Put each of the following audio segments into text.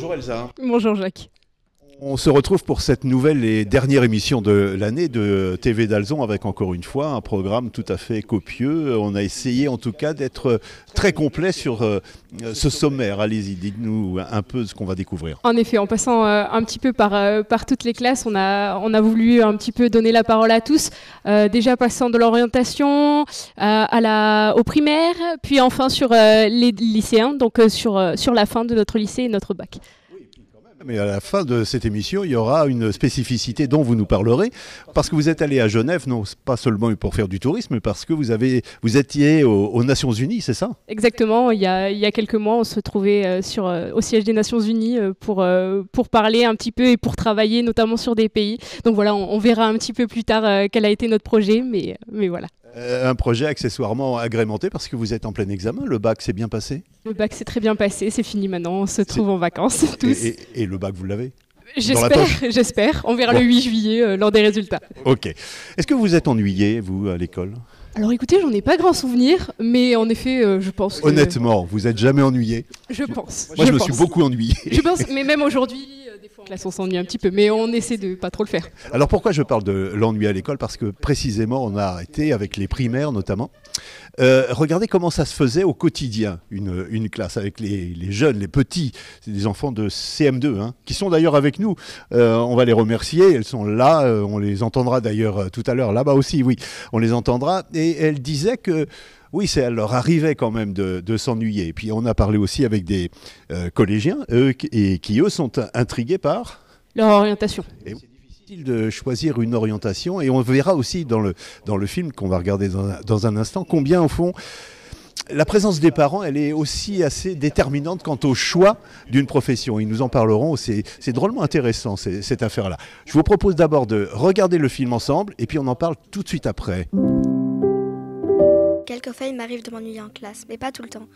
Bonjour Elsa. Bonjour Jacques. On se retrouve pour cette nouvelle et dernière émission de l'année de TV d'Alzon avec encore une fois un programme tout à fait copieux. On a essayé en tout cas d'être très complet sur ce sommaire. Allez-y, dites-nous un peu ce qu'on va découvrir. En effet, en passant un petit peu par toutes les classes, on a voulu un petit peu donner la parole à tous. Déjà passant de l'orientation aux primaires, puis enfin sur les lycéens, donc sur la fin de notre lycée et notre bac. Mais à la fin de cette émission, il y aura une spécificité dont vous nous parlerez, parce que vous êtes allé à Genève, non pas seulement pour faire du tourisme, mais parce que vous étiez aux Nations Unies, c'est ça? Exactement, il y a quelques mois, on se trouvait au siège des Nations Unies pour parler un petit peu et pour travailler notamment sur des pays. Donc voilà, on verra un petit peu plus tard quel a été notre projet, mais voilà. Un projet accessoirement agrémenté parce que vous êtes en plein examen. Le bac s'est bien passé? Le bac s'est très bien passé, c'est fini maintenant, on se trouve en vacances tous. Et le bac, vous l'avez? J'espère. On verra le 8 juillet lors des résultats. Ok. Est-ce que vous êtes ennuyé, vous, à l'école? Alors écoutez, j'en ai pas grand souvenir, mais en effet, je pense que... Honnêtement, vous n'êtes jamais ennuyé? Je pense. Moi, je me suis beaucoup ennuyé. Je pense, mais même aujourd'hui, des fois en classe, on s'ennuie un petit peu, mais on essaie de pas trop le faire. Alors pourquoi je parle de l'ennui à l'école? Parce que précisément, on a arrêté avec les primaires notamment. Regardez comment ça se faisait au quotidien, une classe avec les jeunes, les petits, c'est des enfants de CM2, hein, qui sont d'ailleurs avec nous. On va les remercier, elles sont là, on les entendra d'ailleurs tout à l'heure, là-bas aussi, oui, on les entendra. Et elles disaient que oui, ça leur arrivait quand même de s'ennuyer. Et puis on a parlé aussi avec des collégiens, qui eux sont intrigués par leur orientation. Et c'est difficile de choisir une orientation, et on verra aussi dans le film qu'on va regarder dans un instant combien au fond la présence des parents, elle est aussi assez déterminante quant au choix d'une profession. Ils nous en parleront, c'est drôlement intéressant cette affaire-là. Je vous propose d'abord de regarder le film ensemble et puis on en parle tout de suite après. Quelquefois, il m'arrive de m'ennuyer en classe, mais pas tout le temps.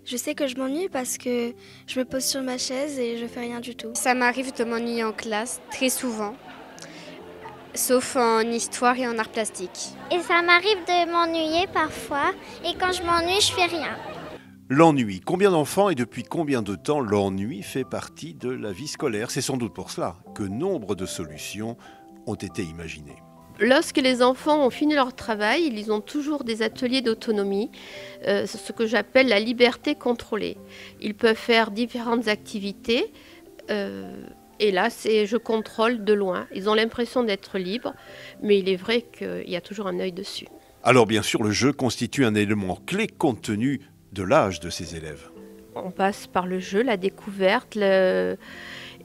Je sais que je m'ennuie parce que je me pose sur ma chaise et je fais rien du tout. Ça m'arrive de m'ennuyer en classe, très souvent, sauf en histoire et en arts plastiques. Et ça m'arrive de m'ennuyer parfois, et quand je m'ennuie, je fais rien. L'ennui. Combien d'enfants et depuis combien de temps l'ennui fait partie de la vie scolaire? C'est sans doute pour cela que nombre de solutions ont été imaginées. Lorsque les enfants ont fini leur travail, ils ont toujours des ateliers d'autonomie, ce que j'appelle la liberté contrôlée. Ils peuvent faire différentes activités et là, je contrôle de loin. Ils ont l'impression d'être libres, mais il est vrai qu'il y a toujours un œil dessus. Alors bien sûr, le jeu constitue un élément clé compte tenu de l'âge de ces élèves. On passe par le jeu, la découverte,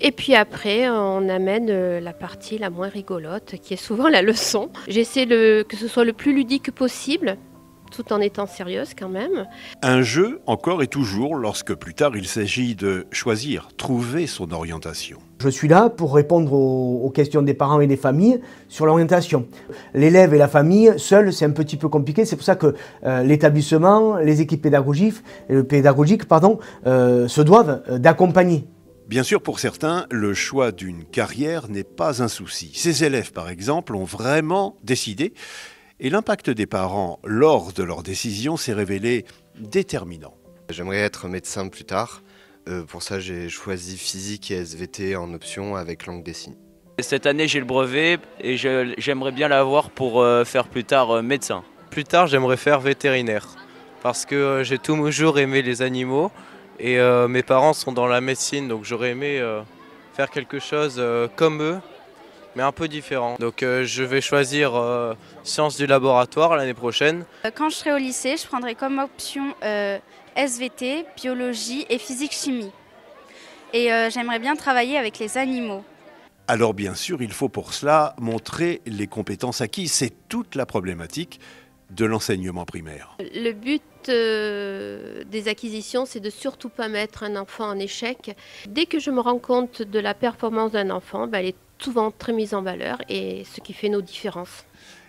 et puis après, on amène la partie la moins rigolote, qui est souvent la leçon. J'essaie que ce soit le plus ludique possible, tout en étant sérieuse quand même. Un jeu encore et toujours lorsque plus tard il s'agit de choisir, trouver son orientation. Je suis là pour répondre aux questions des parents et des familles sur l'orientation. L'élève et la famille, seuls, c'est un petit peu compliqué. C'est pour ça que l'établissement, les équipes pédagogiques, se doivent d'accompagner. Bien sûr, pour certains, le choix d'une carrière n'est pas un souci. Ces élèves, par exemple, ont vraiment décidé, et l'impact des parents lors de leur décision s'est révélé déterminant. J'aimerais être médecin plus tard. Pour ça, j'ai choisi physique et SVT en option avec langue des signes. Cette année, j'ai le brevet et j'aimerais bien l'avoir pour faire plus tard médecin. Plus tard, j'aimerais faire vétérinaire parce que j'ai toujours aimé les animaux. Et mes parents sont dans la médecine, donc j'aurais aimé faire quelque chose comme eux, mais un peu différent. Donc je vais choisir sciences du laboratoire l'année prochaine. Quand je serai au lycée, je prendrai comme option SVT, biologie et physique-chimie. Et j'aimerais bien travailler avec les animaux. Alors bien sûr, il faut pour cela montrer les compétences acquises. C'est toute la problématique de l'enseignement primaire. Le but des acquisitions, c'est de surtout pas mettre un enfant en échec. Dès que je me rends compte de la performance d'un enfant, elle est souvent très mise en valeur et ce qui fait nos différences.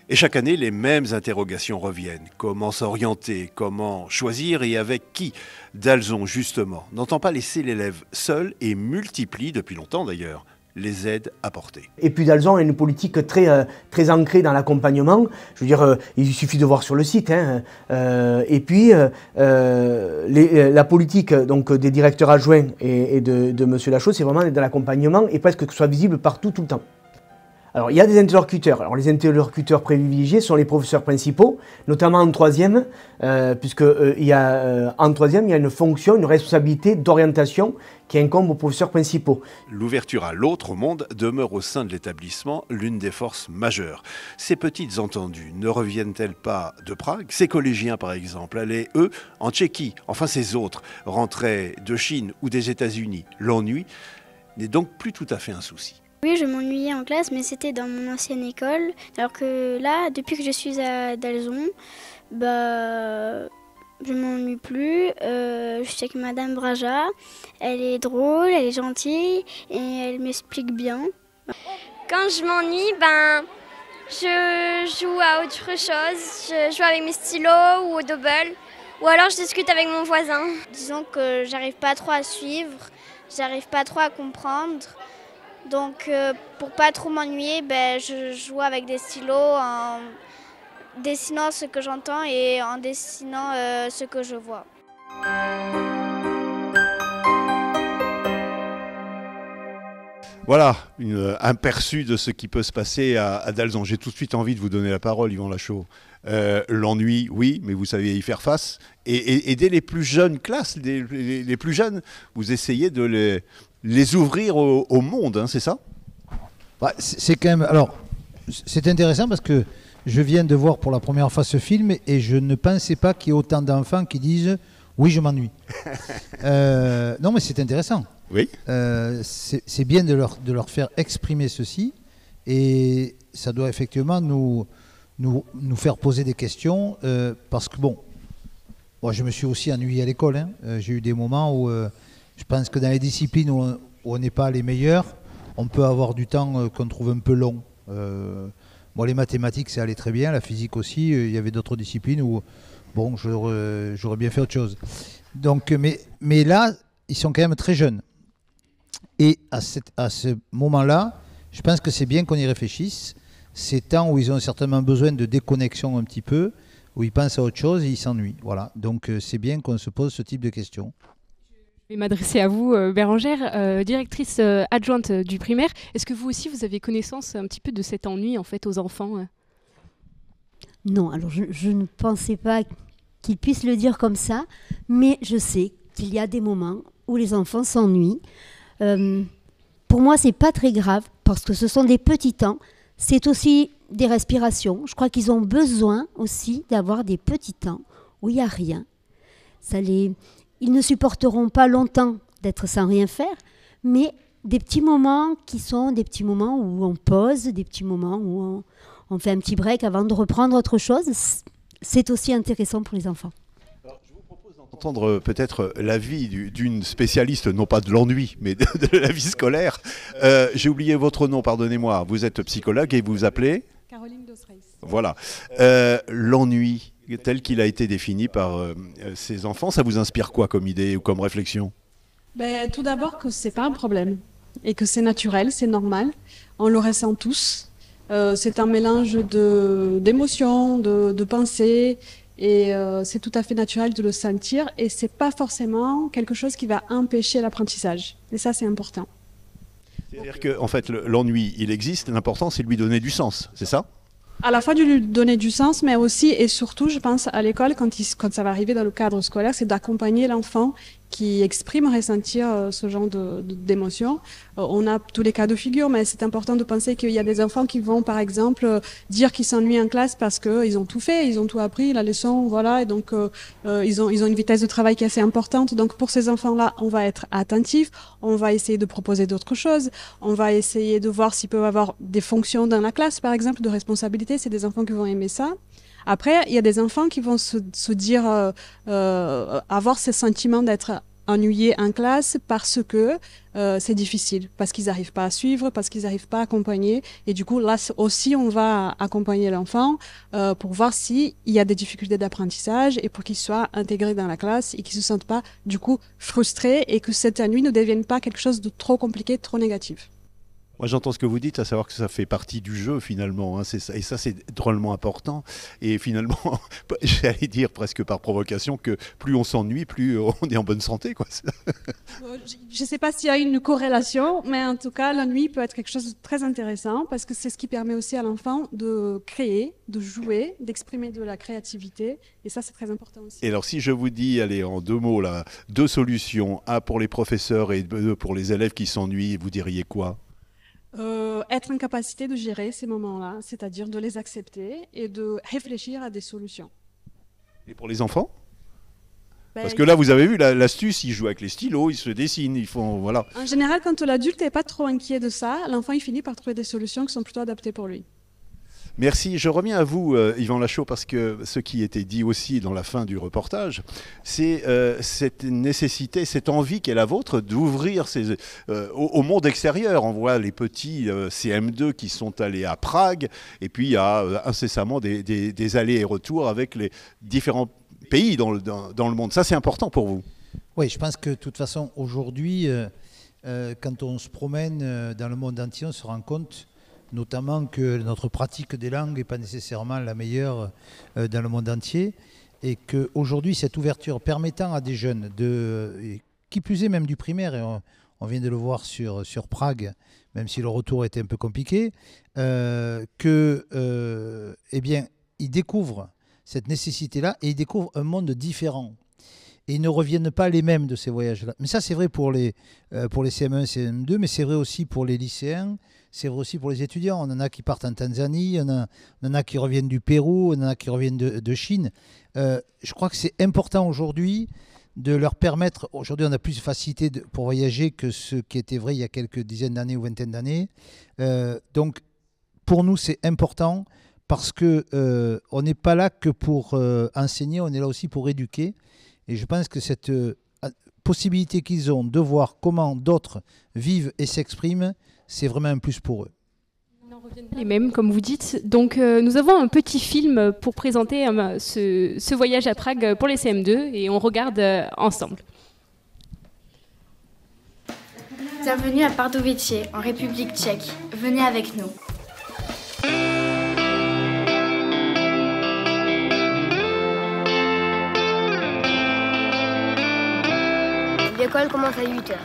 Et chaque année, les mêmes interrogations reviennent. Comment s'orienter? Comment choisir? Et avec qui? D'Alzon, justement, n'entend pas laisser l'élève seul et multiplie, depuis longtemps d'ailleurs, les aides apportées. Et puis Dalzon a une politique très ancrée dans l'accompagnement. Je veux dire, il suffit de voir sur le site. Et puis la politique donc, des directeurs adjoints et de M. Lachaud, c'est vraiment dans l'accompagnement et presque que ce soit visible partout, tout le temps. Alors, il y a des interlocuteurs. Alors, les interlocuteurs privilégiés sont les professeurs principaux, notamment en troisième, puisque en troisième, il y a une fonction, une responsabilité d'orientation qui incombe aux professeurs principaux. L'ouverture à l'autre monde demeure au sein de l'établissement l'une des forces majeures. Ces petites entendues ne reviennent-elles pas de Prague? Ces collégiens, par exemple, allaient, eux, en Tchéquie. Enfin, ces autres rentraient de Chine ou des États-Unis. L'ennui n'est donc plus tout à fait un souci. Oui, je m'ennuyais en classe, mais c'était dans mon ancienne école. Alors que là, depuis que je suis à Dalzon, je m'ennuie plus. Je suis avec Madame Braja. Elle est drôle, elle est gentille et elle m'explique bien. Quand je m'ennuie, je joue à autre chose. Je joue avec mes stylos ou au double. Ou alors je discute avec mon voisin. Disons que j'arrive pas trop à suivre, j'arrive pas trop à comprendre. Donc pour pas trop m'ennuyer, je joue avec des stylos en dessinant ce que j'entends et en dessinant ce que je vois. Voilà, un perçu de ce qui peut se passer à Dalzon. J'ai tout de suite envie de vous donner la parole, Yvan Lachaud. L'ennui, oui, mais vous savez y faire face. Et dès les plus jeunes classes, les plus jeunes, vous essayez de les ouvrir au monde, hein, c'est ça? C'est quand même... Alors, c'est intéressant parce que je viens de voir pour la première fois ce film et je ne pensais pas qu'il y ait autant d'enfants qui disent « oui, je m'ennuie ». Non, mais c'est intéressant. Oui. C'est bien de leur faire exprimer ceci et ça doit effectivement nous faire poser des questions parce que, bon, moi je me suis aussi ennuyé à l'école. Hein. J'ai eu des moments où je pense que dans les disciplines où on n'est pas les meilleurs, on peut avoir du temps qu'on trouve un peu long. Moi, les mathématiques, ça allait très bien, la physique aussi. Il y avait d'autres disciplines où, bon, j'aurais bien fait autre chose. Donc, mais là, ils sont quand même très jeunes. Et à ce moment-là, je pense que c'est bien qu'on y réfléchisse. Ces temps où ils ont certainement besoin de déconnexion un petit peu, où ils pensent à autre chose et ils s'ennuient. Voilà. Donc, c'est bien qu'on se pose ce type de questions. Je vais m'adresser à vous, Bérangère, directrice adjointe du primaire. Est-ce que vous aussi, vous avez connaissance un petit peu de cet ennui en fait aux enfants? Non, alors je ne pensais pas qu'ils puissent le dire comme ça, mais je sais qu'il y a des moments où les enfants s'ennuient. Pour moi, c'est pas très grave parce que ce sont des petits temps. C'est aussi des respirations. Je crois qu'ils ont besoin aussi d'avoir des petits temps où il n'y a rien. Ils ne supporteront pas longtemps d'être sans rien faire, mais des petits moments qui sont des petits moments où on pose, des petits moments où on fait un petit break avant de reprendre autre chose, c'est aussi intéressant pour les enfants. Alors, je vous propose d'entendre peut-être l'avis d'une spécialiste, non pas de l'ennui, mais de la vie scolaire. J'ai oublié votre nom, pardonnez-moi. Vous êtes psychologue et vous vous appelez Caroline Dosreis. Voilà. L'ennui tel qu'il a été défini par ces enfants, ça vous inspire quoi comme idée ou comme réflexion? Tout d'abord que c'est pas un problème et que c'est naturel, c'est normal. On le ressent tous. C'est un mélange d'émotions, de pensées et c'est tout à fait naturel de le sentir et c'est pas forcément quelque chose qui va empêcher l'apprentissage. Et ça, c'est important. C'est-à-dire que en fait, l'ennui, il existe. L'important, c'est de lui donner du sens. C'est ça? À la fois de lui donner du sens, mais aussi et surtout, je pense, à l'école, quand ça va arriver dans le cadre scolaire, c'est d'accompagner l'enfant qui exprime, ressentir ce genre d'émotions. On a tous les cas de figure, mais c'est important de penser qu'il y a des enfants qui vont, par exemple, dire qu'ils s'ennuient en classe parce qu'ils ont tout fait, ils ont tout appris, la leçon, voilà, et donc ils ont une vitesse de travail qui est assez importante. Donc pour ces enfants-là, on va être attentif, on va essayer de proposer d'autres choses, on va essayer de voir s'ils peuvent avoir des fonctions dans la classe, par exemple, de responsabilité. C'est des enfants qui vont aimer ça. Après, il y a des enfants qui vont se dire, avoir ce sentiment d'être ennuyés en classe parce que c'est difficile, parce qu'ils n'arrivent pas à suivre, parce qu'ils n'arrivent pas à accompagner. Et du coup, là aussi, on va accompagner l'enfant pour voir s'il y a des difficultés d'apprentissage et pour qu'il soit intégré dans la classe et qu'il ne se sente pas, du coup, frustré et que cet ennui ne devienne pas quelque chose de trop compliqué, trop négatif. Moi, j'entends ce que vous dites, à savoir que ça fait partie du jeu, finalement. Hein, et ça, c'est drôlement important. Et finalement, j'allais dire presque par provocation que plus on s'ennuie, plus on est en bonne santé, quoi. Je ne sais pas s'il y a une corrélation, mais en tout cas, l'ennui peut être quelque chose de très intéressant parce que c'est ce qui permet aussi à l'enfant de créer, de jouer, d'exprimer de la créativité. Et ça, c'est très important aussi. Et alors, si je vous dis, allez, en 2 mots, là, 2 solutions, un pour les professeurs et 2 pour les élèves qui s'ennuient, vous diriez quoi ? Être en capacité de gérer ces moments-là, c'est-à-dire de les accepter et de réfléchir à des solutions. Et pour les enfants ? Parce que là, vous avez vu l'astuce, ils jouent avec les stylos, ils se dessinent, ils font... Voilà. En général, quand l'adulte n'est pas trop inquiet de ça, l'enfant il finit par trouver des solutions qui sont plutôt adaptées pour lui. Merci. Je reviens à vous, Yvan Lachaud, parce que ce qui était dit aussi dans la fin du reportage, c'est cette nécessité, cette envie qu'est la vôtre d'ouvrir au monde extérieur. On voit les petits CM2 qui sont allés à Prague, et puis il y a incessamment des allers et retours avec les différents pays dans le monde. Ça, c'est important pour vous? Oui, je pense que de toute façon, aujourd'hui, quand on se promène dans le monde entier, on se rend compte notamment que notre pratique des langues n'est pas nécessairement la meilleure dans le monde entier, et qu'aujourd'hui, cette ouverture permettant à des jeunes, qui plus est même du primaire, et on vient de le voir sur Prague, même si le retour était un peu compliqué, eh bien, ils découvrent cette nécessité-là et ils découvrent un monde différent. Et ils ne reviennent pas les mêmes de ces voyages-là. Mais ça, c'est vrai pour les CM1, CM2, mais c'est vrai aussi pour les lycéens, c'est vrai aussi pour les étudiants. On en a qui partent en Tanzanie, on en a qui reviennent du Pérou, on en a qui reviennent de Chine. Je crois que c'est important aujourd'hui de leur permettre... Aujourd'hui, on a plus de facilité pour voyager que ce qui était vrai il y a quelques dizaines d'années ou vingtaines d'années. Donc, pour nous, c'est important parce qu'on n'est pas là que pour enseigner, on est là aussi pour éduquer. Et je pense que cette possibilité qu'ils ont de voir comment d'autres vivent et s'expriment, c'est vraiment un plus pour eux. Les mêmes, comme vous dites. Donc, nous avons un petit film pour présenter ce voyage à Prague pour les CM2 et on regarde ensemble. Bienvenue à Pardubice, en République tchèque. Venez avec nous. L'école commence à 8h.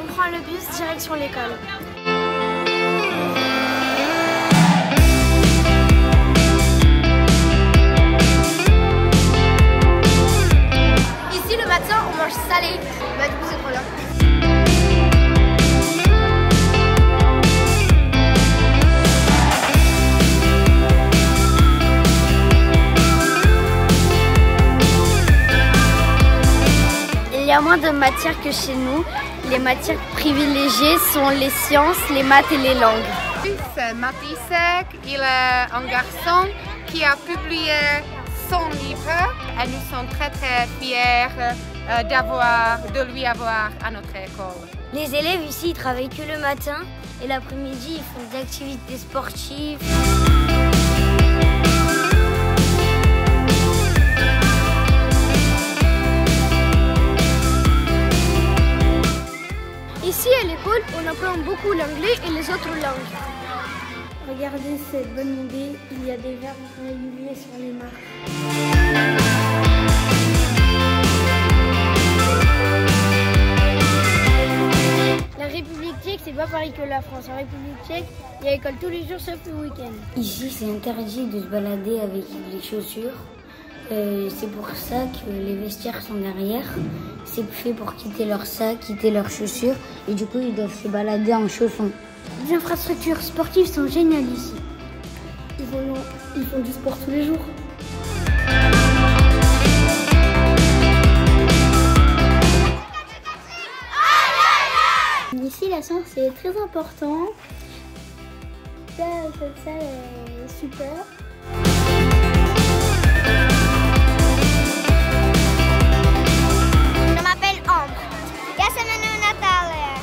On prend le bus direction l'école. Ici, le matin, on mange salé. Bah, du coup, c'est trop bien. Il y a moins de matières que chez nous. Les matières privilégiées sont les sciences, les maths et les langues. Matisek, il est un garçon qui a publié son livre et nous sommes très très fiers de lui avoir à notre école. Les élèves ici ils travaillent que le matin et l'après-midi ils font des activités sportives. Ici à l'école, on apprend beaucoup l'anglais et les autres langues. Regardez cette bonne idée, il y a des verbes réguliers sur les marques. La République tchèque, c'est pas pareil que la France. En République tchèque, il y a l'école tous les jours sauf le week-end. Ici, c'est interdit de se balader avec les chaussures. C'est pour ça que les vestiaires sont derrière. C'est fait pour quitter leur sac, quitter leurs chaussures. Et du coup, ils doivent se balader en chaussons. Les infrastructures sportives sont géniales ici. Ils font du sport tous les jours. Ici, la science est très important. Cette salle est super. Je m'appelle Ambre. Я се именую Наталия.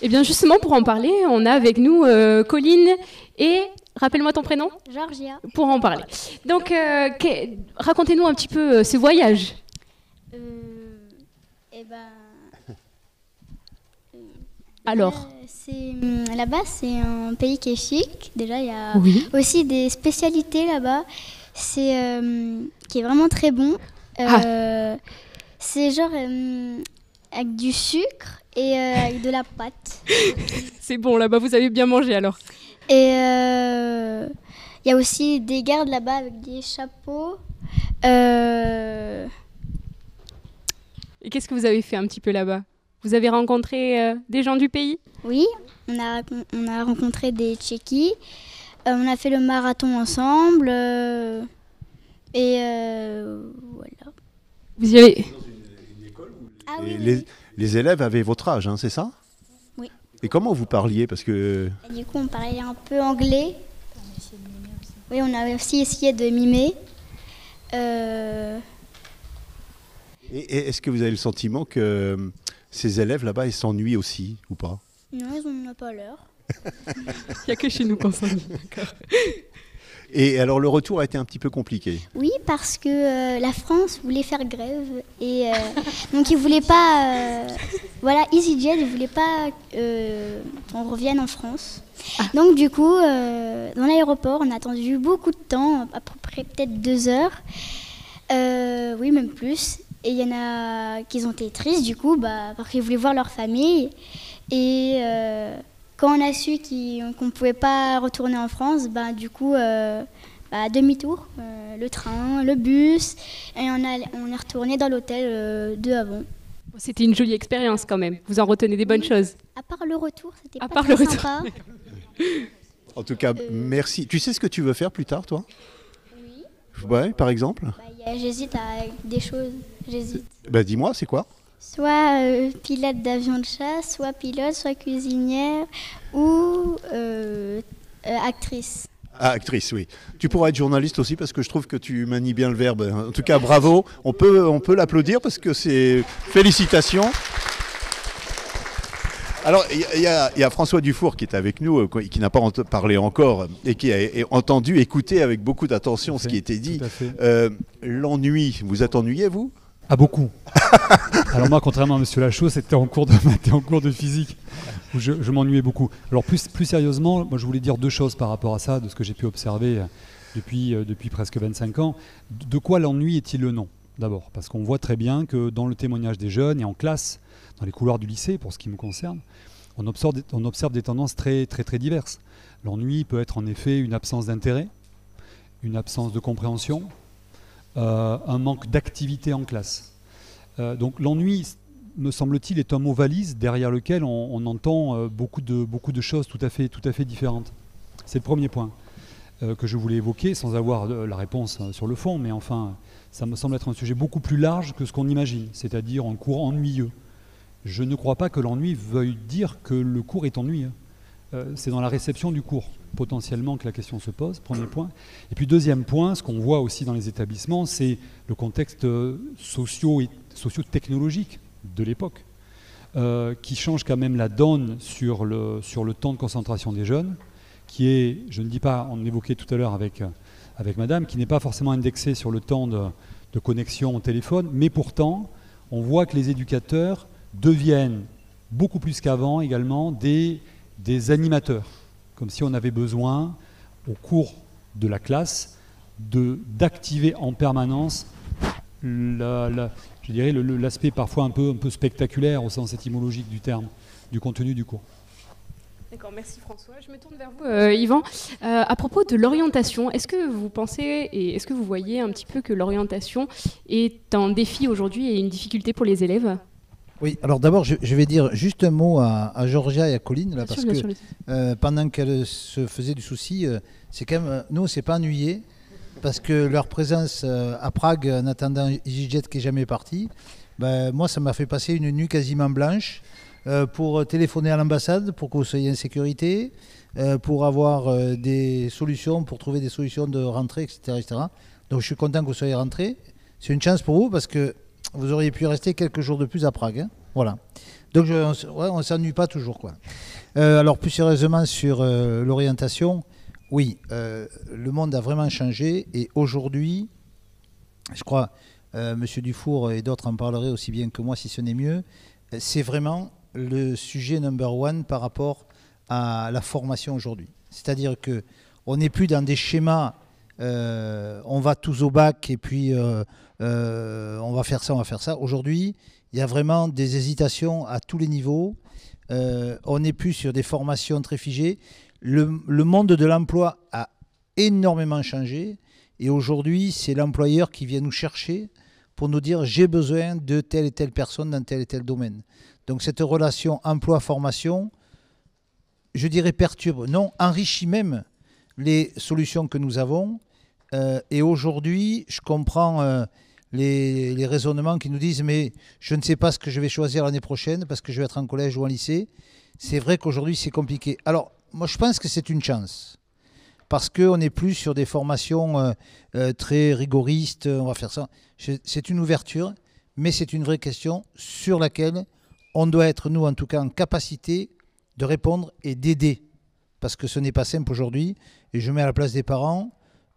Eh bien justement, pour en parler, on a avec nous Colline et... Rappelle-moi ton prénom. Georgia. Pour en parler. Donc, racontez-nous un petit peu ce voyage. Alors là-bas, c'est un pays qui est chic. Déjà, il y a aussi des spécialités là-bas. C'est qui est vraiment très bon. C'est genre avec du sucre et avec de la pâte. C'est bon, là-bas, vous avez bien mangé alors. Et il y a aussi des gardes là-bas avec des chapeaux. Et qu'est-ce que vous avez fait un petit peu là-bas? Vous avez rencontré des gens du pays? Oui, on a rencontré des Tchéquis. On a fait le marathon ensemble. Voilà. Vous y avez... Les élèves avaient votre âge, hein, c'est ça? Oui. Et comment vous parliez? Parce que... Et du coup, on parlait un peu anglais. Oui, on a aussi essayé de mimer. Et est-ce que vous avez le sentiment que ces élèves là-bas, ils s'ennuient aussi ou pas? Non, ils n'en ont pas l'heure. Il n'y a que chez nous qu'on s'ennuie. Et alors le retour a été un petit peu compliqué. Oui, parce que la France voulait faire grève et donc ils voulaient pas, voilà, EasyJet ne voulait pas qu'on revienne en France. Donc du coup, dans l'aéroport, on a attendu beaucoup de temps, à peu près peut-être 2 heures, oui même plus. Et il y en a qui ont été tristes du coup, parce qu'ils voulaient voir leur famille. Et quand on a su qu'on ne pouvait pas retourner en France, du coup, demi-tour, le train, le bus, et on est retourné dans l'hôtel 2 avant. C'était une jolie expérience quand même, vous en retenez des bonnes choses. À part le retour, c'était pas très sympa. En tout cas, merci. Tu sais ce que tu veux faire plus tard, toi? Oui. Ouais, par exemple? J'hésite à des choses, j'hésite. Dis-moi, c'est quoi? Soit pilote d'avion de chasse, soit pilote, soit cuisinière ou actrice. Ah, actrice, oui. Tu pourras être journaliste aussi parce que je trouve que tu manies bien le verbe. En tout cas, bravo. On peut l'applaudir parce que c'est... Félicitations. Alors, il y a François Dufour qui est avec nous, qui n'a pas parlé encore et qui a entendu, écouté avec beaucoup d'attention ce qui était dit. L'ennui, vous êtes ennuyé, vous? Ah, beaucoup. Alors moi, contrairement à M. Lachaud, c'était en cours de maths et en cours de physique où je m'ennuyais beaucoup. Alors plus sérieusement, moi je voulais dire 2 choses par rapport à ça, de ce que j'ai pu observer depuis presque 25 ans. De quoi l'ennui est-il le nom? D'abord, parce qu'on voit très bien que dans le témoignage des jeunes et en classe, dans les couloirs du lycée, pour ce qui me concerne, on observe des tendances très, très, très diverses. L'ennui peut être en effet une absence d'intérêt, une absence de compréhension, un manque d'activité en classe. Donc l'ennui, me semble-t-il, est un mot valise derrière lequel on entend beaucoup de choses tout à fait différentes. C'est le premier point que je voulais évoquer, sans avoir la réponse sur le fond, mais enfin, ça me semble être un sujet beaucoup plus large que ce qu'on imagine, c'est-à-dire un cours ennuyeux. Je ne crois pas que l'ennui veuille dire que le cours est ennuyeux. C'est dans la réception du cours, potentiellement, que la question se pose, premier point. Et puis deuxième point, ce qu'on voit aussi dans les établissements, c'est le contexte socio-technologique de l'époque, qui change quand même la donne sur le temps de concentration des jeunes, qui est, je ne dis pas, on l'évoquait tout à l'heure avec madame, qui n'est pas forcément indexé sur le temps de connexion au téléphone, mais pourtant, on voit que les éducateurs deviennent, beaucoup plus qu'avant également, des animateurs, comme si on avait besoin, au cours de la classe, d'activer en permanence je dirais l'aspect parfois un peu spectaculaire au sens étymologique du terme, du contenu du cours. D'accord, merci François. Je me tourne vers vous, Yvan. À propos de l'orientation, est-ce que vous pensez et est-ce que vous voyez un petit peu que l'orientation est un défi aujourd'hui et une difficulté pour les élèves? Oui, alors d'abord, je vais dire juste un mot à Georgia et à Colline, là, parce que pendant qu'elles se faisaient du souci, c'est quand même, nous, on ne s'est pas ennuyés, parce que leur présence à Prague, en attendant EasyJet qui n'est jamais parti, moi, ça m'a fait passer une nuit quasiment blanche pour téléphoner à l'ambassade, pour que vous soyez en sécurité, pour avoir des solutions, pour trouver des solutions de rentrée, etc., etc. Donc je suis content que vous soyez rentrés. C'est une chance pour vous, parce que vous auriez pu rester quelques jours de plus à Prague. Hein. Voilà. Donc on ne s'ennuie pas toujours, quoi. Alors plus sérieusement sur l'orientation, oui, le monde a vraiment changé et aujourd'hui, je crois, Monsieur Dufour et d'autres en parleraient aussi bien que moi si ce n'est mieux, c'est vraiment le sujet number one par rapport à la formation aujourd'hui. C'est-à-dire qu'on n'est plus dans des schémas, on va tous au bac et puis on va faire ça, on va faire ça. Aujourd'hui, il y a vraiment des hésitations à tous les niveaux. On n'est plus sur des formations très figées. Le monde de l'emploi a énormément changé. Et aujourd'hui, c'est l'employeur qui vient nous chercher pour nous dire « j'ai besoin de telle et telle personne dans tel et tel domaine ». Donc cette relation emploi-formation, je dirais perturbe, non, enrichit même les solutions que nous avons. Et aujourd'hui, je comprends les raisonnements qui nous disent « mais je ne sais pas ce que je vais choisir l'année prochaine parce que je vais être en collège ou en lycée ». C'est vrai qu'aujourd'hui, c'est compliqué. Alors, moi, je pense que c'est une chance. Parce qu'on n'est plus sur des formations très rigoristes, on va faire ça. C'est une ouverture, mais c'est une vraie question sur laquelle on doit être, nous, en tout cas, en capacité de répondre et d'aider. Parce que ce n'est pas simple aujourd'hui. Et je mets à la place des parents,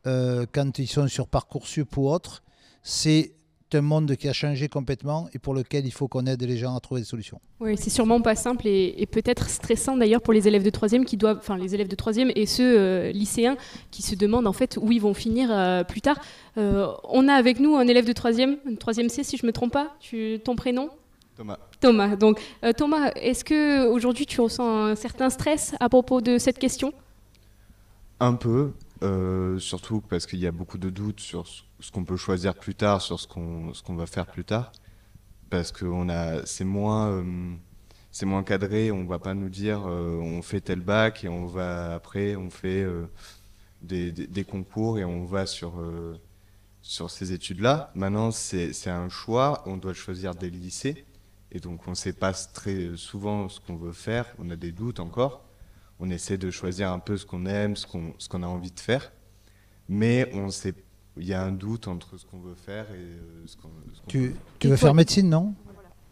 quand ils sont sur Parcoursup ou autre, c'est un monde qui a changé complètement et pour lequel il faut qu'on aide les gens à trouver des solutions. Oui, c'est sûrement pas simple et peut-être stressant d'ailleurs pour les élèves de 3e qui doivent, enfin les élèves de 3e et ceux lycéens qui se demandent en fait où ils vont finir plus tard. On a avec nous un élève de 3e, une 3e C si je me trompe pas. Ton prénom ? Thomas. Thomas. Donc Thomas, est-ce que aujourd'hui tu ressens un certain stress à propos de cette question ? Un peu, surtout parce qu'il y a beaucoup de doutes sur ce qu'on peut choisir plus tard, sur ce qu'on va faire plus tard, parce que c'est moins cadré, on ne va pas nous dire on fait tel bac et après on fait des concours et on va sur ces études-là. Maintenant c'est un choix, on doit choisir des lycées et donc on ne sait pas très souvent ce qu'on veut faire, on a des doutes encore. On essaie de choisir un peu ce qu'on aime, ce qu'on a envie de faire, mais il y a un doute entre ce qu'on veut faire et ce qu'on Tu veux faire médecine, non ?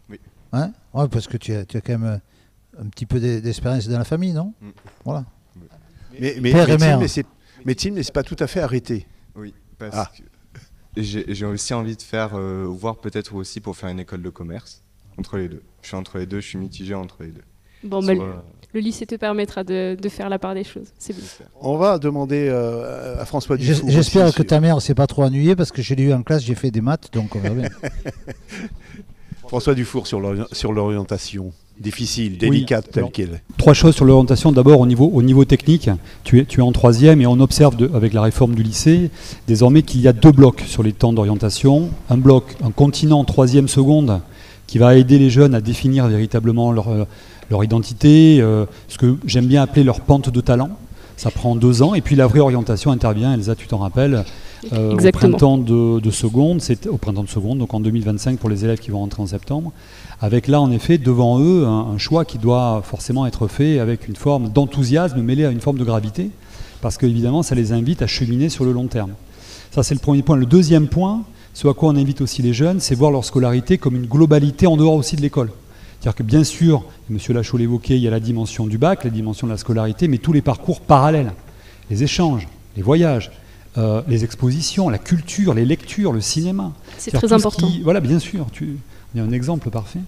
Oui. Hein ? Ouais, parce que tu as quand même un petit peu d'expérience dans la famille, non ? Voilà. Mais médecine, mais c'est pas tout à fait arrêté. Oui, parce que j'ai aussi envie de voir peut-être aussi pour faire une école de commerce, entre les deux. Je suis entre les deux, je suis mitigé entre les deux. Bon, le lycée te permettra de faire la part des choses. C'est bien. On va demander à François Dufour. J'espère que ta mère ne s'est pas trop ennuyée parce que je l'ai eu en classe, j'ai fait des maths, donc on va bien. François Dufour sur l'orientation difficile, délicate, telle qu'elle est. 3 choses sur l'orientation. D'abord, au niveau technique, tu es en 3e et on observe avec la réforme du lycée désormais qu'il y a 2 blocs sur les temps d'orientation. Un bloc, un continent 3e seconde qui va aider les jeunes à définir véritablement leur identité, ce que j'aime bien appeler leur pente de talent. Ça prend 2 ans et puis la vraie orientation intervient, Elsa, tu t'en rappelles, au printemps de seconde, donc en 2025 pour les élèves qui vont rentrer en septembre, avec là en effet devant eux un choix qui doit forcément être fait avec une forme d'enthousiasme mêlé à une forme de gravité, parce qu'évidemment ça les invite à cheminer sur le long terme. Ça c'est le premier point. Le deuxième point, ce à quoi on invite aussi les jeunes, c'est voir leur scolarité comme une globalité en dehors aussi de l'école. C'est-à-dire que bien sûr, M. Lachaud l'évoquait, il y a la dimension du bac, la dimension de la scolarité, mais tous les parcours parallèles, les échanges, les voyages, les expositions, la culture, les lectures, le cinéma. C'est très important. Voilà, bien sûr, il y a un exemple parfait.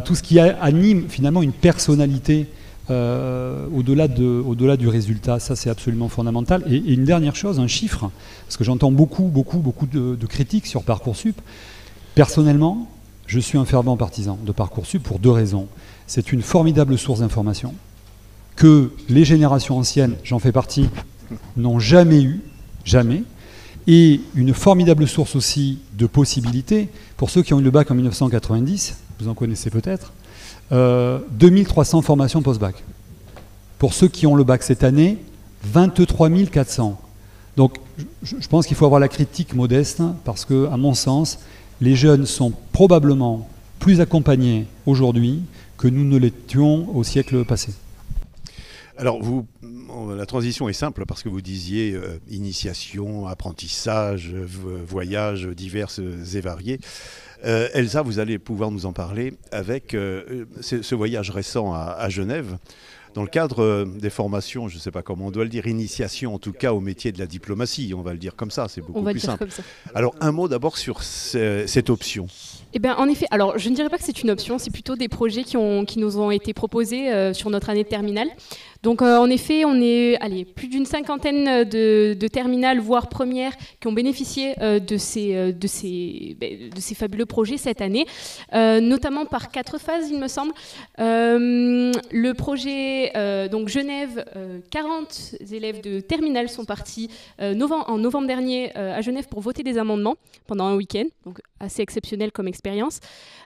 Tout ce qui anime finalement une personnalité au-delà du résultat, ça c'est absolument fondamental. Et une dernière chose, un chiffre, parce que j'entends beaucoup de critiques sur Parcoursup. Personnellement, je suis un fervent partisan de Parcoursup pour 2 raisons. C'est une formidable source d'information que les générations anciennes, j'en fais partie, n'ont jamais eu, jamais, et une formidable source aussi de possibilités pour ceux qui ont eu le bac en 1990, vous en connaissez peut-être, 2300 formations post-bac. Pour ceux qui ont le bac cette année, 23 400. Donc je pense qu'il faut avoir la critique modeste parce que, à mon sens, les jeunes sont probablement plus accompagnés aujourd'hui que nous ne l'étions au siècle passé. Alors, la transition est simple parce que vous disiez initiation, apprentissage, voyages divers et variés. Elsa, vous allez pouvoir nous en parler avec ce voyage récent à Genève. Dans le cadre des formations, je ne sais pas comment on doit le dire, initiation en tout cas au métier de la diplomatie, on va le dire comme ça, c'est beaucoup plus simple. Alors un mot d'abord sur cette option. Eh bien, en effet, alors je ne dirais pas que c'est une option, c'est plutôt des projets qui nous ont été proposés sur notre année de terminale. Donc en effet, on est plus d'une cinquantaine de terminales, voire premières, qui ont bénéficié de ces fabuleux projets cette année, notamment par 4 phases, il me semble. Le projet donc Genève, 40 élèves de terminale sont partis en novembre dernier à Genève pour voter des amendements pendant un week-end, donc assez exceptionnel comme expérience.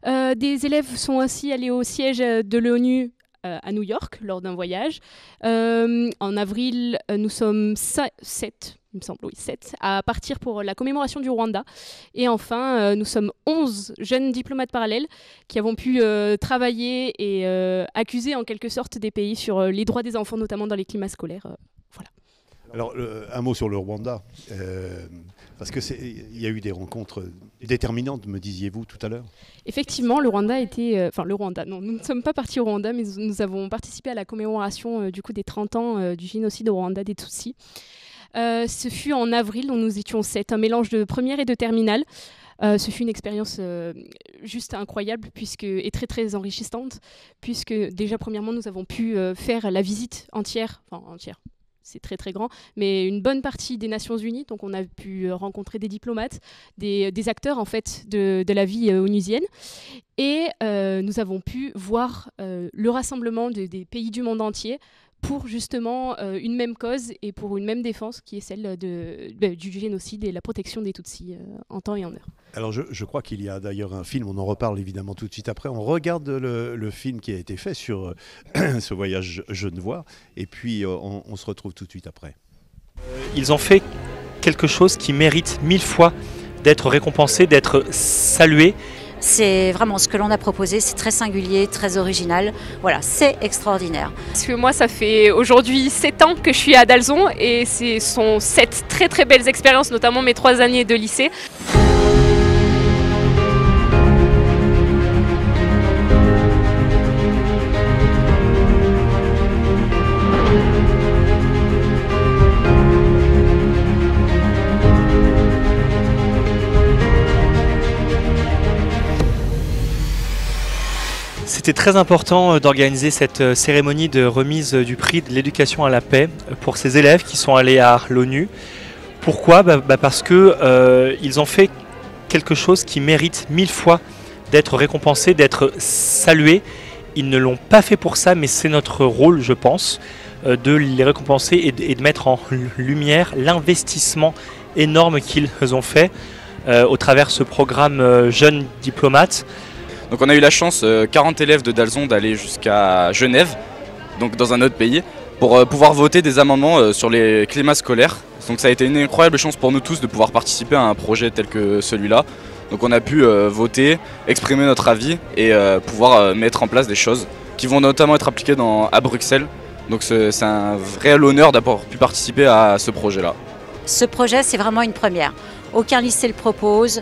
Des élèves sont aussi allés au siège de l'ONU à New York lors d'un voyage. En avril, nous sommes 7, il me semble, oui, 7, à partir pour la commémoration du Rwanda. Et enfin, nous sommes 11 jeunes diplomates parallèles qui avons pu travailler et accuser en quelque sorte des pays sur les droits des enfants, notamment dans les climats scolaires. Voilà. Alors, un mot sur le Rwanda, parce qu'il y a eu des rencontres déterminantes, me disiez-vous tout à l'heure. Effectivement, le Rwanda était... le Rwanda, non, nous ne sommes pas partis au Rwanda, mais nous avons participé à la commémoration du coup des 30 ans du génocide au Rwanda des Tutsis. Ce fut en avril, dont nous étions 7, un mélange de première et de terminale. Ce fut une expérience juste incroyable et très très enrichissante, puisque déjà premièrement nous avons pu faire la visite entière, c'est très très grand, mais une bonne partie des Nations Unies. Donc on a pu rencontrer des diplomates, des acteurs en fait de la vie onusienne, et nous avent pu voir le rassemblement des pays du monde entier pour justement une même cause et pour une même défense qui est celle du génocide et la protection des Tutsis en temps et en heure. Alors je crois qu'il y a d'ailleurs un film, on en reparle évidemment tout de suite après, on regarde le film qui a été fait sur ce voyage genevois et puis on se retrouve tout de suite après. Ils ont fait quelque chose qui mérite 1000 fois d'être récompensé, d'être salué. C'est vraiment ce que l'on a proposé, c'est très singulier, très original. Voilà, c'est extraordinaire. Parce que moi, ça fait aujourd'hui 7 ans que je suis à Dalzon et ce sont 7 très très belles expériences, notamment mes 3 années de lycée. C'était très important d'organiser cette cérémonie de remise du prix de l'éducation à la paix pour ces élèves qui sont allés à l'ONU. Pourquoi ? Parce qu'ils ont fait quelque chose qui mérite 1000 fois d'être récompensé, d'être salué. Ils ne l'ont pas fait pour ça, mais c'est notre rôle, je pense, de les récompenser et de mettre en lumière l'investissement énorme qu'ils ont fait au travers de ce programme Jeunes Diplomates. Donc on a eu la chance, 40 élèves de Dalzon, d'aller jusqu'à Genève, donc dans un autre pays, pour pouvoir voter des amendements sur les climats scolaires. Donc ça a été une incroyable chance pour nous tous de pouvoir participer à un projet tel que celui-là. Donc on a pu voter, exprimer notre avis et pouvoir mettre en place des choses qui vont notamment être appliquées à Bruxelles. Donc c'est un réel honneur d'avoir pu participer à ce projet-là. Ce projet, c'est vraiment une première. Aucun lycée le propose.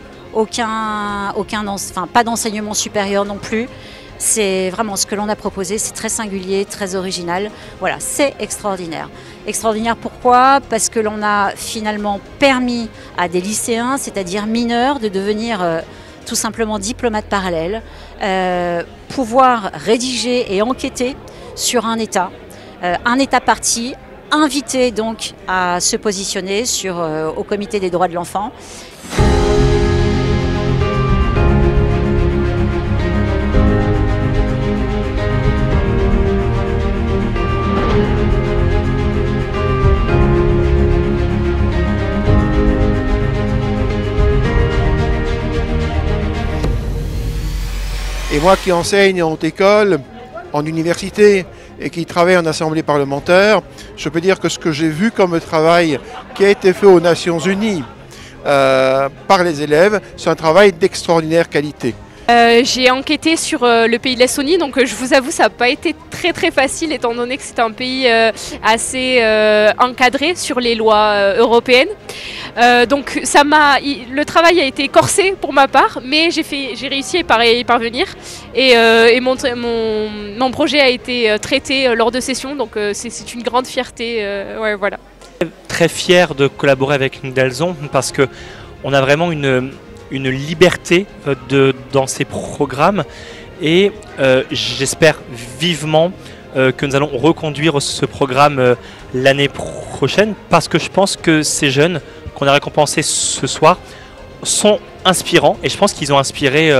Pas d'enseignement supérieur non plus. C'est vraiment ce que l'on a proposé, c'est très singulier, très original. Voilà, c'est extraordinaire. Extraordinaire pourquoi ? Parce que l'on a finalement permis à des lycéens, c'est-à-dire mineurs, de devenir tout simplement diplomates parallèles, pouvoir rédiger et enquêter sur un État parti, invité donc à se positionner au Comité des droits de l'enfant. Et moi qui enseigne en haute école, en université et qui travaille en assemblée parlementaire, je peux dire que ce que j'ai vu comme travail qui a été fait aux Nations Unies par les élèves, c'est un travail d'extraordinaire qualité. J'ai enquêté sur le pays de l'Estonie, donc je vous avoue ça n'a pas été très facile étant donné que c'est un pays assez encadré sur les lois européennes. Donc le travail a été corsé pour ma part, mais j'ai réussi à y parvenir et mon projet a été traité lors de sessions, donc c'est une grande fierté. Ouais, voilà. Très fier de collaborer avec Dalzon parce que on a vraiment une liberté dans ces programmes et j'espère vivement que nous allons reconduire ce programme l'année prochaine parce que je pense que ces jeunes qu'on a récompensés ce soir sont inspirants et je pense qu'ils ont inspiré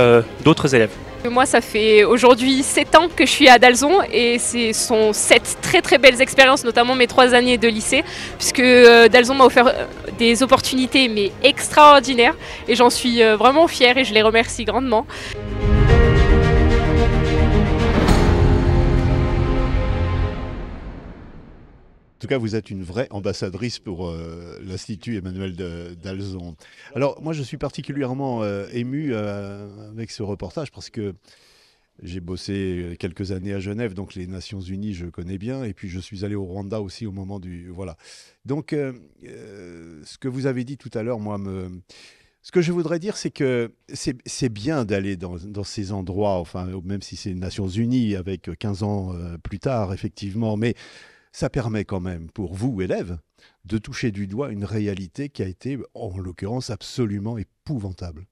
d'autres élèves. Moi, ça fait aujourd'hui 7 ans que je suis à Dalzon et ce sont 7 très belles expériences, notamment mes 3 années de lycée, puisque Dalzon m'a offert des opportunités mais extraordinaires et j'en suis vraiment fière et je les remercie grandement. En tout cas, vous êtes une vraie ambassadrice pour l'Institut Emmanuel Dalzon. Alors, moi, je suis particulièrement ému avec ce reportage parce que j'ai bossé quelques années à Genève, donc les Nations Unies, je connais bien. Et puis, je suis allé au Rwanda aussi au moment du... Voilà. Donc, ce que vous avez dit tout à l'heure, ce que je voudrais dire, c'est que c'est bien d'aller dans ces endroits, enfin, même si c'est les Nations Unies avec 15 ans plus tard, effectivement, mais... ça permet quand même, pour vous, élèves, de toucher du doigt une réalité qui a été, en l'occurrence, absolument épouvantable.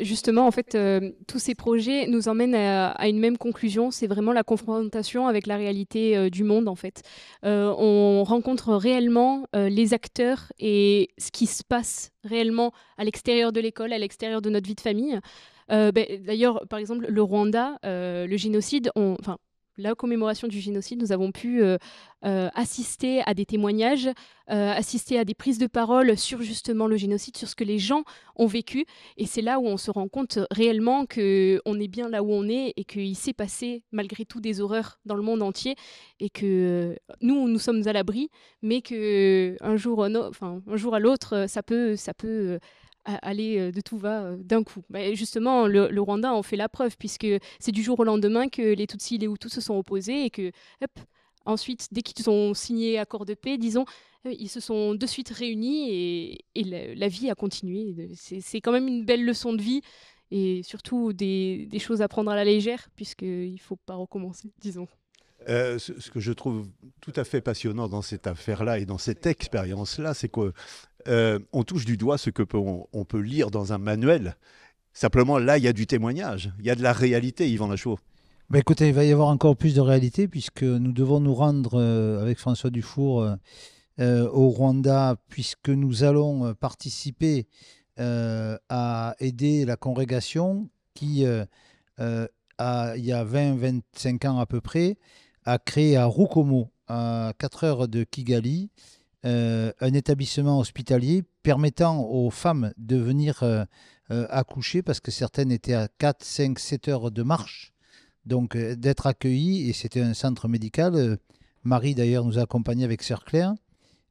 Justement, en fait, tous ces projets nous emmènent à une même conclusion, c'est vraiment la confrontation avec la réalité du monde, en fait. On rencontre réellement les acteurs et ce qui se passe réellement à l'extérieur de l'école, à l'extérieur de notre vie de famille. D'ailleurs, par exemple, le Rwanda, le génocide, la commémoration du génocide, nous avons pu assister à des témoignages, assister à des prises de parole sur justement le génocide, sur ce que les gens ont vécu. Et c'est là où on se rend compte réellement qu'on est bien là où on est et qu'il s'est passé malgré tout des horreurs dans le monde entier et que nous sommes à l'abri, mais qu'un jour à l'autre, ça peut aller de tout va d'un coup. Justement, le Rwanda en fait la preuve, puisque c'est du jour au lendemain que les Tutsis et les Hutus se sont opposés et que, ensuite, dès qu'ils ont signé accord de paix, disons, ils se sont de suite réunis et la vie a continué. C'est quand même une belle leçon de vie et surtout des choses à prendre à la légère, puisqu'il ne faut pas recommencer, disons. Ce que je trouve tout à fait passionnant dans cette affaire-là et dans cette expérience-là, c'est qu'on touche du doigt ce qu'on peut lire dans un manuel. Simplement, là, il y a du témoignage, il y a de la réalité, Yvan Lachaud. Écoutez, il va y avoir encore plus de réalité puisque nous devons nous rendre avec François Dufour au Rwanda, puisque nous allons participer à aider la congrégation qui, il y a 20-25 ans à peu près, a créé à Rukomo, à 4 heures de Kigali, un établissement hospitalier permettant aux femmes de venir accoucher, parce que certaines étaient à 4, 5, 7 heures de marche, donc d'être accueillies, et c'était un centre médical. Marie d'ailleurs nous a accompagnés avec Sœur Claire,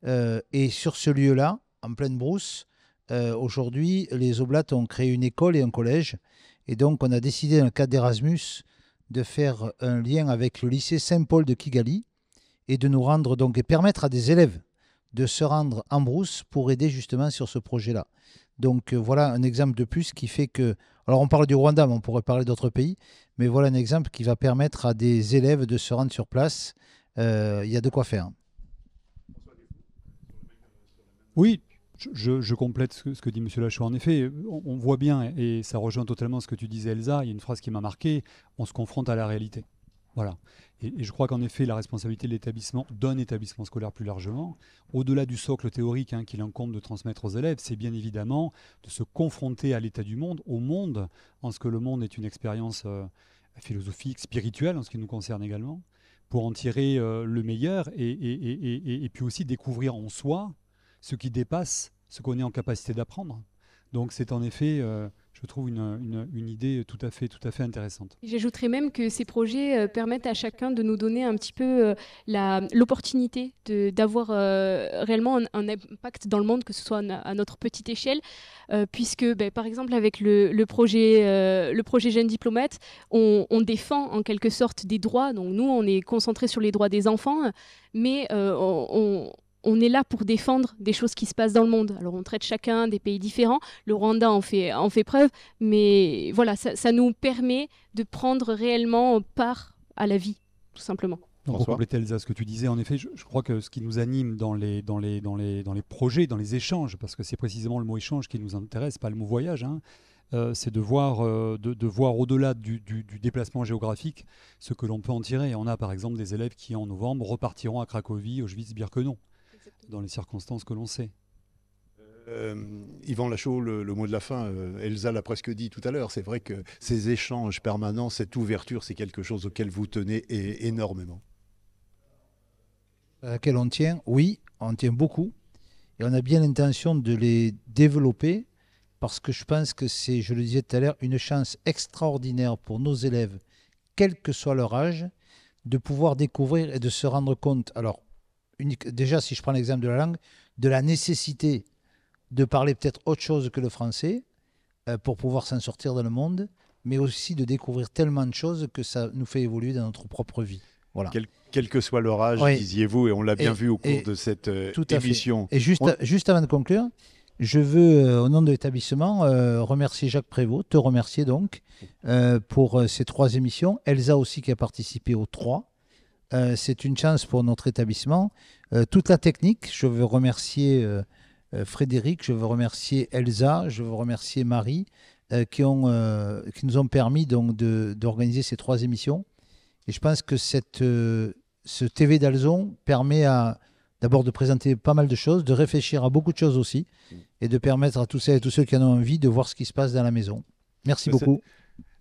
et sur ce lieu-là, en pleine brousse, aujourd'hui les Oblates ont créé une école et un collège, et donc on a décidé dans le cadre d'Erasmus de faire un lien avec le lycée Saint-Paul de Kigali et de nous rendre donc et permettre à des élèves de se rendre en brousse pour aider justement sur ce projet-là. Donc voilà un exemple de plus qui fait que... Alors on parle du Rwanda, mais on pourrait parler d'autres pays, mais voilà un exemple qui va permettre à des élèves de se rendre sur place. Il y a de quoi faire. Oui, je complète ce que dit M. Lachaud. En effet, on voit bien, et ça rejoint totalement ce que tu disais, Elsa, il y a une phrase qui m'a marqué, on se confronte à la réalité. Voilà. Et je crois qu'en effet, la responsabilité de l'établissement, d'un établissement scolaire plus largement, au-delà du socle théorique qu'il incombe de transmettre aux élèves, c'est bien évidemment de se confronter à l'état du monde, au monde, en ce que le monde est une expérience philosophique, spirituelle, en ce qui nous concerne également, pour en tirer le meilleur et puis aussi découvrir en soi ce qui dépasse ce qu'on est en capacité d'apprendre. Donc c'est en effet, je trouve une idée tout à fait intéressante. J'ajouterais même que ces projets permettent à chacun de nous donner un petit peu l'opportunité d'avoir réellement un impact dans le monde, que ce soit à notre petite échelle, puisque par exemple avec le projet Jeunes Diplomates, on défend en quelque sorte des droits. Donc nous, on est concentré sur les droits des enfants, mais on est là pour défendre des choses qui se passent dans le monde. Alors on traite chacun des pays différents, le Rwanda en fait preuve, mais voilà, ça nous permet de prendre réellement part à la vie, tout simplement. Donc, pour compléter, Elsa, ce que tu disais, en effet, je crois que ce qui nous anime dans les projets, dans les échanges, parce que c'est précisément le mot échange qui nous intéresse, pas le mot voyage, hein, c'est de voir au-delà du déplacement géographique ce que l'on peut en tirer. On a par exemple des élèves qui en novembre repartiront à Cracovie, Auschwitz-Birkenau, dans les circonstances que l'on sait. Yvan Lachaud, le mot de la fin, Elsa l'a presque dit tout à l'heure, c'est vrai que ces échanges permanents, cette ouverture, c'est quelque chose auquel vous tenez énormément. À laquelle on tient, oui, on tient beaucoup, et on a bien l'intention de les développer, parce que je pense que c'est, je le disais tout à l'heure, une chance extraordinaire pour nos élèves, quel que soit leur âge, de pouvoir découvrir et de se rendre compte, alors, déjà, si je prends l'exemple de la langue, de la nécessité de parler peut-être autre chose que le français pour pouvoir s'en sortir dans le monde, mais aussi de découvrir tellement de choses que ça nous fait évoluer dans notre propre vie. Voilà. Quel que soit leur âge, oui. Disiez-vous, et on l'a bien vu au cours de cette émission. Et juste avant de conclure, je veux, au nom de l'établissement, remercier Jacques Prévost, te remercier donc pour ces 3 émissions. Elsa aussi qui a participé aux 3. C'est une chance pour notre établissement. Toute la technique, je veux remercier Frédéric, je veux remercier Elsa, je veux remercier Marie, qui nous ont permis donc d'organiser ces 3 émissions. Et je pense que ce TV d'Alzon permet d'abord de présenter pas mal de choses, de réfléchir à beaucoup de choses aussi, et de permettre à tous celles et tous ceux qui en ont envie de voir ce qui se passe dans la maison. Merci beaucoup.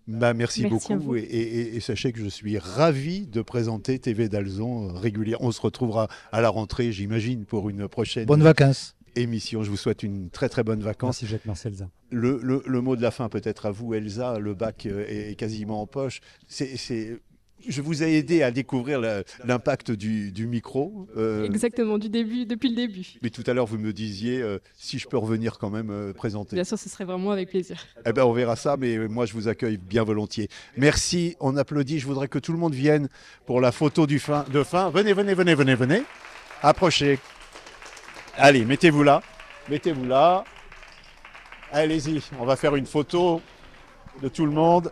Merci beaucoup et sachez que je suis ravi de présenter TV d'Alzon régulièrement. On se retrouvera à la rentrée, j'imagine, pour une prochaine émission. Je vous souhaite une très très bonne vacances. Merci Jacques, merci Elsa. Le mot de la fin peut-être à vous, Elsa. Le bac est quasiment en poche. Je vous ai aidé à découvrir l'impact du micro. Exactement, depuis le début. Mais tout à l'heure, vous me disiez si je peux revenir quand même présenter. Bien sûr, ce serait vraiment avec plaisir. Eh ben, on verra ça, mais moi, je vous accueille bien volontiers. Merci, on applaudit. Je voudrais que tout le monde vienne pour la photo de fin. Venez. Approchez. Allez, mettez-vous là. Allez-y, on va faire une photo de tout le monde.